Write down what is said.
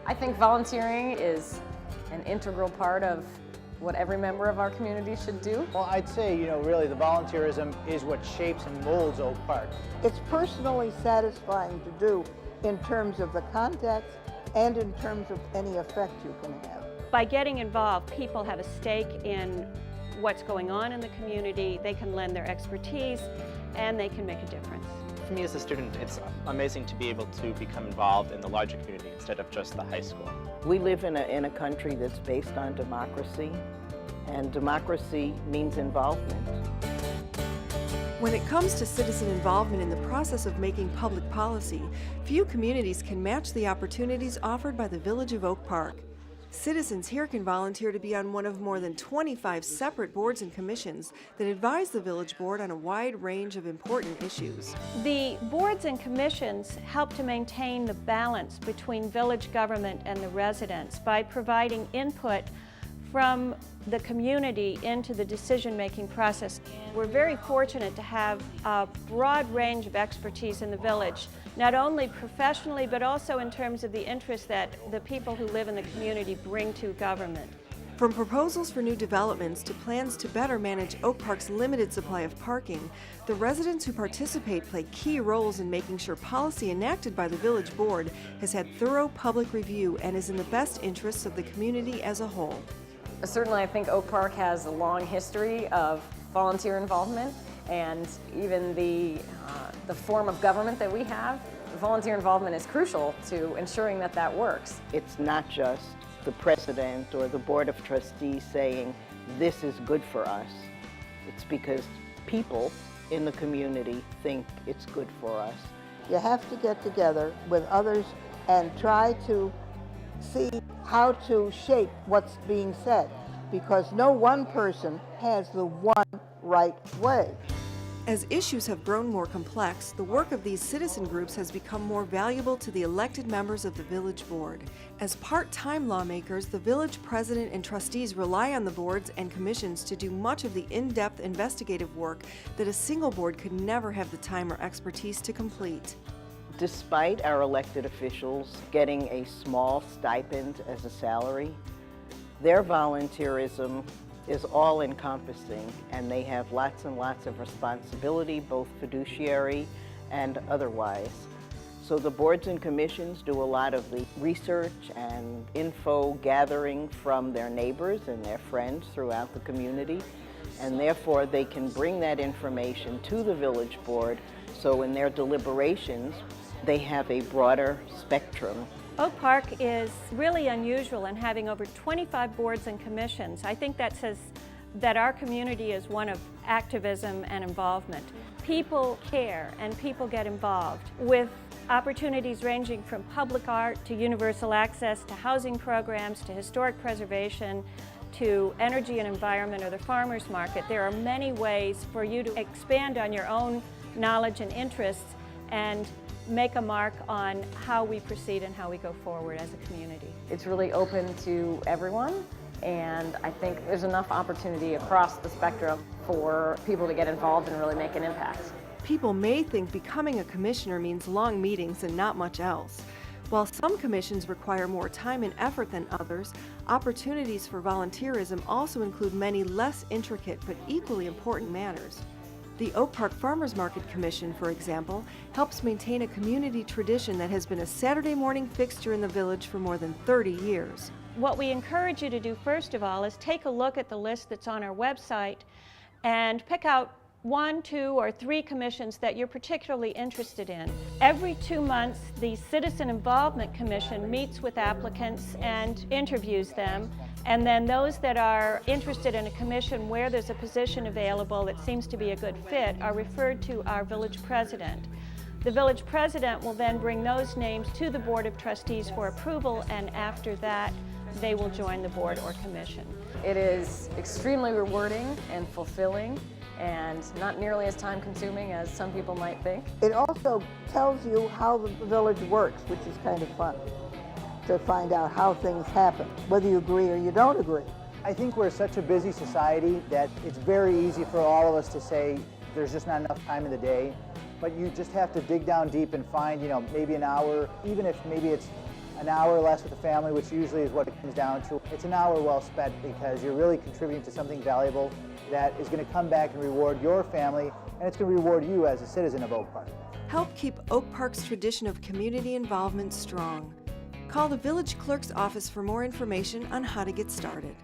I think volunteering is an integral part of what every member of our community should do. Well, I'd say, really the volunteerism is what shapes and molds Oak Park. It's personally satisfying to do in terms of the context and in terms of any effect you can have. By getting involved, people have a stake in what's going on in the community, they can lend their expertise, and they can make a difference. For me as a student, it's amazing to be able to become involved in the larger community instead of just the high school. We live in a country that's based on democracy, and democracy means involvement. When it comes to citizen involvement in the process of making public policy, few communities can match the opportunities offered by the Village of Oak Park. Citizens here can volunteer to be on one of more than 25 separate boards and commissions that advise the Village Board on a wide range of important issues. The boards and commissions help to maintain the balance between village government and the residents by providing input from the community into the decision-making process. We're very fortunate to have a broad range of expertise in the village, not only professionally, but also in terms of the interest that the people who live in the community bring to government. From proposals for new developments to plans to better manage Oak Park's limited supply of parking, the residents who participate play key roles in making sure policy enacted by the Village Board has had thorough public review and is in the best interests of the community as a whole. Certainly, I think Oak Park has a long history of volunteer involvement, and even the form of government that we have, volunteer involvement is crucial to ensuring that that works. It's not just the president or the Board of Trustees saying, this is good for us. It's because people in the community think it's good for us. You have to get together with others and try to see how to shape what's being said, because no one person has the one right way. As issues have grown more complex, the work of these citizen groups has become more valuable to the elected members of the Village Board. As part-time lawmakers, the village president and trustees rely on the boards and commissions to do much of the in-depth investigative work that a single board could never have the time or expertise to complete. Despite our elected officials getting a small stipend as a salary, their volunteerism is all-encompassing, and they have lots and lots of responsibility, both fiduciary and otherwise. So the boards and commissions do a lot of the research and info gathering from their neighbors and their friends throughout the community, and therefore they can bring that information to the Village Board, so in their deliberations they have a broader spectrum. Oak Park is really unusual in having over 25 boards and commissions. I think that says that our community is one of activism and involvement. People care and people get involved with opportunities ranging from public art to universal access to housing programs to historic preservation to energy and environment or the farmers market. There are many ways for you to expand on your own knowledge and interests and make a mark on how we proceed and how we go forward as a community. It's really open to everyone, and I think there's enough opportunity across the spectrum for people to get involved and really make an impact. People may think becoming a commissioner means long meetings and not much else. While some commissions require more time and effort than others, opportunities for volunteerism also include many less intricate but equally important matters. The Oak Park Farmers Market Commission, for example, helps maintain a community tradition that has been a Saturday morning fixture in the village for more than 30 years. What we encourage you to do first of all is take a look at the list that's on our website and pick out 1, 2, or 3 commissions that you're particularly interested in. Every 2 months, the Citizen Involvement Commission meets with applicants and interviews them, and then those that are interested in a commission where there's a position available that seems to be a good fit are referred to our village president. The village president will then bring those names to the Board of Trustees for approval, and after that, they will join the board or commission. It is extremely rewarding and fulfilling, and not nearly as time-consuming as some people might think. It also tells you how the village works, which is kind of fun, to find out how things happen, whether you agree or you don't agree. I think we're such a busy society that it's very easy for all of us to say there's just not enough time in the day, but you just have to dig down deep and find, maybe an hour, even if maybe it's an hour less with the family, which usually is what it comes down to. It's an hour well spent because you're really contributing to something valuable that is going to come back and reward your family, and it's going to reward you as a citizen of Oak Park. Help keep Oak Park's tradition of community involvement strong. Call the Village Clerk's office for more information on how to get started.